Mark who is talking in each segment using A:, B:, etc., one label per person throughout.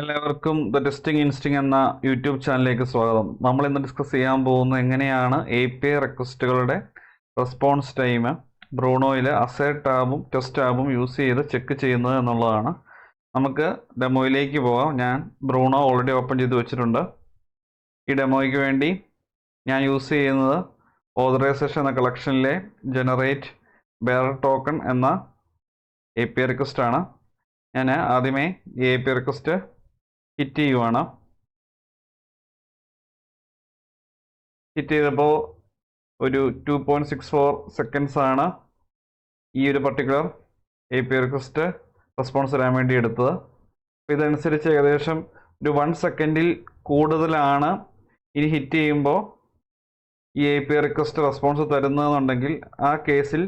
A: എല്ലാവർക്കും the testing instinct എന്ന YouTube ചാനലിലേക്ക് സ്വാഗതം. നമ്മൾ ഇന്ന് ഡിസ്കസ് ചെയ്യാൻ പോകുന്നത് എങ്ങനെയാണ് API റിക്വസ്റ്റുകളുടെ റെസ്പോൺസ് ടൈം ബ്രൂണോയിൽ അസൈഡ് ടാബും ടെസ്റ്റ് ടാബും യൂസ് ചെയ്ത് ചെക്ക് ചെയ്യുന്നത് എന്നുള്ളതാണ്. നമുക്ക് ഡെമോയിലേക്ക് പോകാം. ഞാൻ ബ്രൂണോ ഓൾറെഡി ഓപ്പൺ ചെയ്ത് വെച്ചിട്ടുണ്ട്. ഈ ഡെമോയ്ക്ക് വേണ്ടി ഞാൻ യൂസ് ചെയ്യുന്നത് ഓതറൈസേഷൻ എന്ന കളക്ഷനിലെ ജനറേറ്റ് ബെയർ ടോക്കൺ എന്ന API റിക്വസ്റ്റ് ആണ്. ഞാൻ ആദ്യമേ ഈ API റിക്വസ്റ്റ് ഹിറ്റ് ചെയ്യുവാണ്. ഹിറ്റ് ചെയ്തപ്പോൾ ഒരു 2.64 സെക്കൻഡ്സ് ആണ് ഈ ഒരു പർട്ടിക്കുലർ API റിക്വസ്റ്റ് റെസ്പോൺസ് തരാൻ വേണ്ടി എടുത്തത്. അപ്പോൾ ഇതനുസരിച്ച് ഏകദേശം ഒരു 1 സെക്കൻഡിൽ കൂടുതലാണ് ഇനി ഹിറ്റ് ചെയ്യുമ്പോൾ ഈ API റിക്വസ്റ്റ് റെസ്പോൺസ് തരുന്നതെന്നുണ്ടെങ്കിൽ ആ കേസിൽ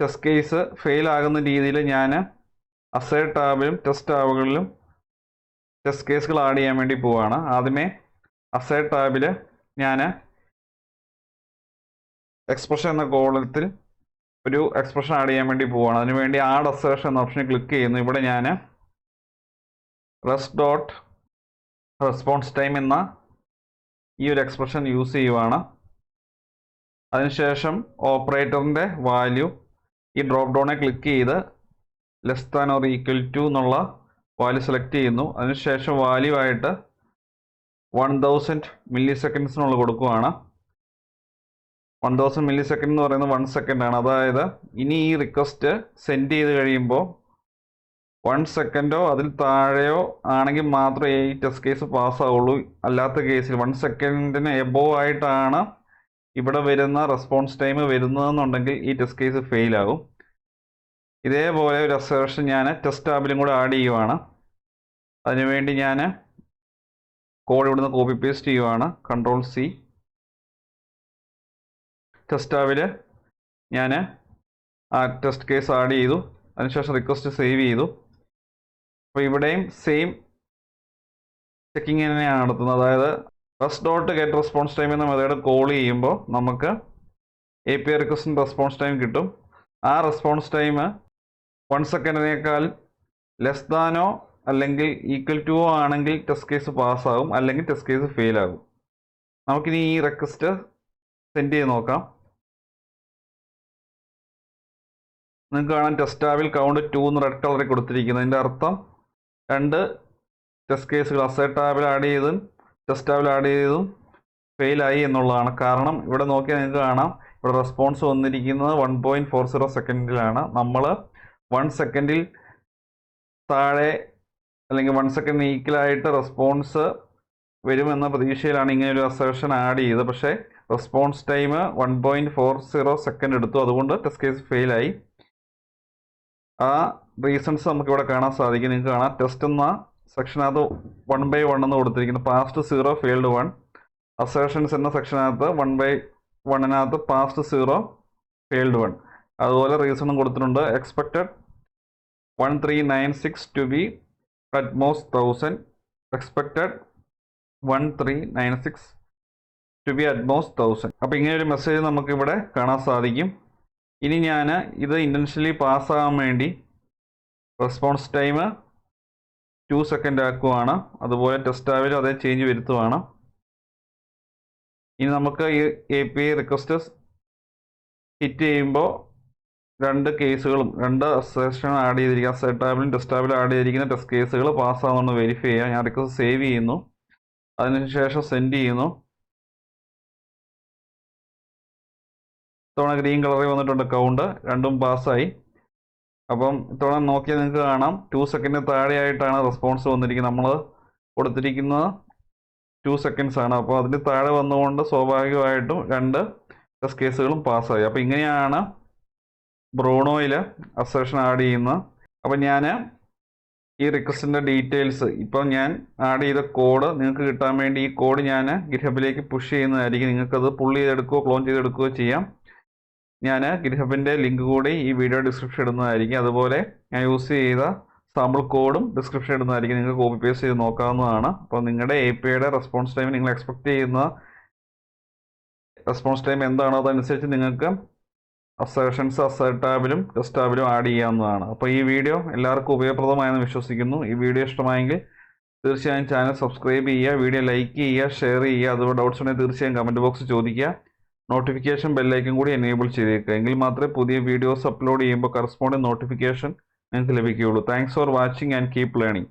A: ടെസ്റ്റ് കേസ് ഫെയിൽ ആകുന്ന രീതിയിൽ ഞാൻ അസൈഡ് ടാബിലും ടെസ്റ്റ് ടാബുകളിലും ടെസ്റ്റ് കേസുകൾ ആഡ് ചെയ്യാൻ വേണ്ടി പോവുകയാണ്. ആദ്യമേ അസൈഡ് ടാബിൽ ഞാൻ എക്സ്പ്രഷൻ എന്ന കോളത്തിൽ ഒരു എക്സ്പ്രഷൻ ആഡ് ചെയ്യാൻ വേണ്ടി പോവുകയാണ്. അതിനുവേണ്ടി ആഡ് അസേർഷൻ എന്ന ഓപ്ഷനിൽ ക്ലിക്ക് ചെയ്യുന്നു. ഇവിടെ ഞാൻ റെസ്റ്റ് ഡോട്ട് റെസ്പോൺസ് ടൈം എന്ന ഈ ഒരു എക്സ്പ്രഷൻ യൂസ് ചെയ്യുവാണ്. അതിനുശേഷം ഓപ്പറേറ്ററിൻ്റെ വാല്യൂ ഈ ഡ്രോപ്പ് ഡൗണെ ക്ലിക്ക് ചെയ്ത് less than or equal to എന്നുള്ള വാല്യൂ സെലക്ട് ചെയ്യുന്നു. അതിനുശേഷം വാല്യൂ ആയിട്ട് 1000 മില്ലി സെക്കൻഡ്സിനുള്ള കൊടുക്കുകയാണ്. 1000 മില്ലി സെക്കൻഡ് എന്ന് പറയുന്നത് 1 സെക്കൻഡാണ്. അതായത് ഇനി ഈ റിക്വസ്റ്റ് സെൻഡ് ചെയ്ത് കഴിയുമ്പോൾ 1 സെക്കൻഡോ അതിൽ താഴെയോ ആണെങ്കിൽ മാത്രമേ ഈ ടെസ്റ്റ് കേസ് പാസ്സാവുള്ളൂ. അല്ലാത്ത കേസിൽ 1 സെക്കൻഡിന് എബോവ് ആയിട്ടാണ് ഇവിടെ വരുന്ന റെസ്പോൺസ് ടൈം വരുന്നതെന്നുണ്ടെങ്കിൽ ഈ ടെസ്റ്റ് കേസ് ഫെയിൽ ആകും. ഇതേപോലെ ഒരു അസേർഷൻ ഞാൻ ടെസ്റ്റ് ടാബിലും കൂടെ ആഡ് ചെയ്യുവാണ്. അതിനുവേണ്ടി ഞാൻ കോഡ് ഇവിടുന്ന് കോപ്പി പേസ്റ്റ് ചെയ്യുവാണ്. Ctrl+C. ടെസ്റ്റ് ടാബിൽ ഞാൻ ആ ടെസ്റ്റ് കേസ് ആഡ് ചെയ്തു. അതിനുശേഷം റിക്വസ്റ്റ് സേവ് ചെയ്തു. അപ്പോൾ ഇവിടെയും സെയിം ചെക്കിങ് തന്നെയാണ് നടത്തുന്നത്. അതായത് rest dot get response time എന്ന മെത്തേഡ് കോൾ ചെയ്യുമ്പോൾ നമുക്ക് API റിക്വസ്റ്റിന് റെസ്പോൺസ് ടൈം കിട്ടും. ആ റെസ്പോൺസ് ടൈം 1 സെക്കൻഡിനേക്കാൾ ലെസ് ദാനോ അല്ലെങ്കിൽ ഈക്വൽ ടു ആണെങ്കിൽ ടെസ്റ്റ് കേസ് പാസ്സാകും, അല്ലെങ്കിൽ ടെസ്റ്റ് കേസ് ഫെയിൽ ആകും. നമുക്കിനി ഈ റിക്വസ്റ്റ് സെൻഡ് ചെയ്ത് നോക്കാം. നിങ്ങൾക്ക് കാണാൻ ടെസ്റ്റ് ടാബിൽ കൗണ്ട് 2 എന്ന് റെഡ് കളറിൽ കൊടുത്തിരിക്കുന്നത്. അതിൻ്റെ അർത്ഥം 2 ടെസ്റ്റ് കേസുകൾ അസൈഡ് ടാബിൽ ആഡ് ചെയ്തതും ടെസ്റ്റ് ടാബിൽ ആഡ് ചെയ്തതും ഫെയിലായി എന്നുള്ളതാണ്. കാരണം ഇവിടെ നോക്കിയാൽ നിങ്ങൾക്ക് കാണാം ഇവിടെ റെസ്പോൺസ് വന്നിരിക്കുന്നത് 1.40 സെക്കൻഡിലാണ്. നമ്മൾ 1 സെക്കൻഡിൽ താഴെ അല്ലെങ്കിൽ 1 സെക്കൻഡിന് ഈക്വലായിട്ട് റെസ്പോൺസ് വരുമെന്ന പ്രതീക്ഷയിലാണ് ഇങ്ങനെ ഒരു അസേർഷൻ ആഡ് ചെയ്തത്. പക്ഷേ റെസ്പോൺസ് ടൈം 1.40 സെക്കൻഡ് എടുത്തു. അതുകൊണ്ട് ടെസ്റ്റ് കേസ് ഫെയിലായി. ആ റീസൺസ് നമുക്കിവിടെ കാണാൻ സാധിക്കും. നിങ്ങൾക്ക് കാണാം ടെസ്റ്റ് എന്ന സെക്ഷനകത്ത് 1/1 എന്ന് കൊടുത്തിരിക്കുന്നു. Past 0 failed 1. അസേർഷൻസ് എന്ന സെക്ഷനകത്ത് 1/1 പാസ്റ്റ് 0 ഫെയിൽഡ് 1. അതുപോലെ റീസണും കൊടുത്തിട്ടുണ്ട്. Expected 1396 to be at most 1000. Expected 1396 to be at most 1000. അപ്പോൾ ഇങ്ങനെ ഒരു മെസ്സേജ് നമുക്കിവിടെ കാണാൻ സാധിക്കും. ഇനി ഞാൻ ഇത് ഇൻറ്റൻഷനലി പാസ്സാകാൻ വേണ്ടി റെസ്പോൺസ് ടൈം 2 സെക്കൻഡ് ആക്കുവാണ്. അതുപോലെ ടെസ്റ്റ് ടാബിൽ അതേ ചേഞ്ച് വരുത്തുവാണ്. ഇനി നമുക്ക് ഈ API റിക്വസ്റ്റ് ഹിറ്റ് ചെയ്യുമ്പോൾ 2 കേസുകളും 2 അസേർഷൻ ആഡ് ചെയ്തിരിക്കുക. അസൈഡ് ടാബിലും ടെസ്റ്റ് ടാബിലും ആഡ് ചെയ്തിരിക്കുന്ന ടെസ്റ്റ് കേസുകൾ പാസ്സാകുമെന്ന് വെരിഫൈ ചെയ്യാം. ഞാൻ റിക്വസ്റ്റ് സേവ് ചെയ്യുന്നു. അതിനുശേഷം സെൻഡ് ചെയ്യുന്നു. ഇത്തവണ ഗ്രീൻ കളറിൽ വന്നിട്ടുണ്ട് കൗണ്ട്. 2ഉം പാസ്സായി. അപ്പം ഇത്തവണ നോക്കിയാൽ നിങ്ങൾക്ക് കാണാം 2 സെക്കൻഡിന് താഴെയായിട്ടാണ് റെസ്പോൺസ് വന്നിരിക്കുന്നത്. നമ്മൾ കൊടുത്തിരിക്കുന്നത് 2 സെക്കൻഡ്സ് ആണ്. അപ്പോൾ അതിന് താഴെ വന്നുകൊണ്ട് സ്വാഭാവികമായിട്ടും 2 ടെസ്റ്റ് കേസുകളും പാസ്സായി. അപ്പോൾ ഇങ്ങനെയാണ് ബ്രൂണോയിൽ അസേർഷൻ ആഡ് ചെയ്യുന്നത്. അപ്പം ഞാൻ ഈ റിക്വസ്റ്റിൻ്റെ ഡീറ്റെയിൽസ് ഇപ്പം ഞാൻ ആഡ് ചെയ്ത കോഡ് നിങ്ങൾക്ക് കിട്ടാൻ വേണ്ടി ഈ കോഡ് ഞാൻ ഗിറ്റ്ഹബിലേക്ക് പുഷ് ചെയ്യുന്നതായിരിക്കും. നിങ്ങൾക്കത് പുള്ള് ചെയ്തെടുക്കുകയോ ക്ലോൺ ചെയ്തെടുക്കുകയോ ചെയ്യാം. ഞാൻ ഗിറ്റ്ഹബിൻ്റെ ലിങ്ക് കൂടി ഈ വീഡിയോ ഡിസ്ക്രിപ്ഷൻ ഇടുന്നതായിരിക്കും. അതുപോലെ ഞാൻ യൂസ് ചെയ്ത സാമ്പിൾ കോഡും ഡിസ്ക്രിപ്ഷൻ ഇടുന്നതായിരിക്കും. നിങ്ങൾക്ക് കോപ്പി പേസ്റ്റ് ചെയ്ത് നോക്കാവുന്നതാണ്. അപ്പോൾ നിങ്ങളുടെ APIയുടെ റെസ്പോൺസ് ടൈം നിങ്ങൾ എക്സ്പെക്റ്റ് ചെയ്യുന്ന റെസ്പോൺസ് ടൈം എന്താണോ അതനുസരിച്ച് നിങ്ങൾക്ക് അസേർഷൻസ് അസൈഡ് ടാബിലും ടെസ്റ്റ് ടാബിലും ആഡ് ചെയ്യാവുന്നതാണ്. അപ്പോൾ ഈ വീഡിയോ എല്ലാവർക്കും ഉപയോഗപ്രദമായെന്ന് വിശ്വസിക്കുന്നു. ഈ വീഡിയോ ഇഷ്ടമായെങ്കിൽ തീർച്ചയായും ചാനൽ സബ്സ്ക്രൈബ് ചെയ്യുക, വീഡിയോ ലൈക്ക് ചെയ്യുക, ഷെയർ ചെയ്യുക. അതുപോലെ ഡൗട്ട്സ് ഉണ്ടെങ്കിൽ തീർച്ചയായും കമൻറ്റ് ബോക്സ് ചോദിക്കുക. നോട്ടിഫിക്കേഷൻ ബെല്ലൈക്കൻ കൂടി എനേബിൾ ചെയ്തേക്കുക. എങ്കിൽ മാത്രമേ പുതിയ വീഡിയോസ് അപ്ലോഡ് ചെയ്യുമ്പോൾ കറസ്പോണ്ടിങ് നോട്ടിഫിക്കേഷൻ നിങ്ങൾക്ക് ലഭിക്കുകയുള്ളൂ. Thanks for watching and keep learning.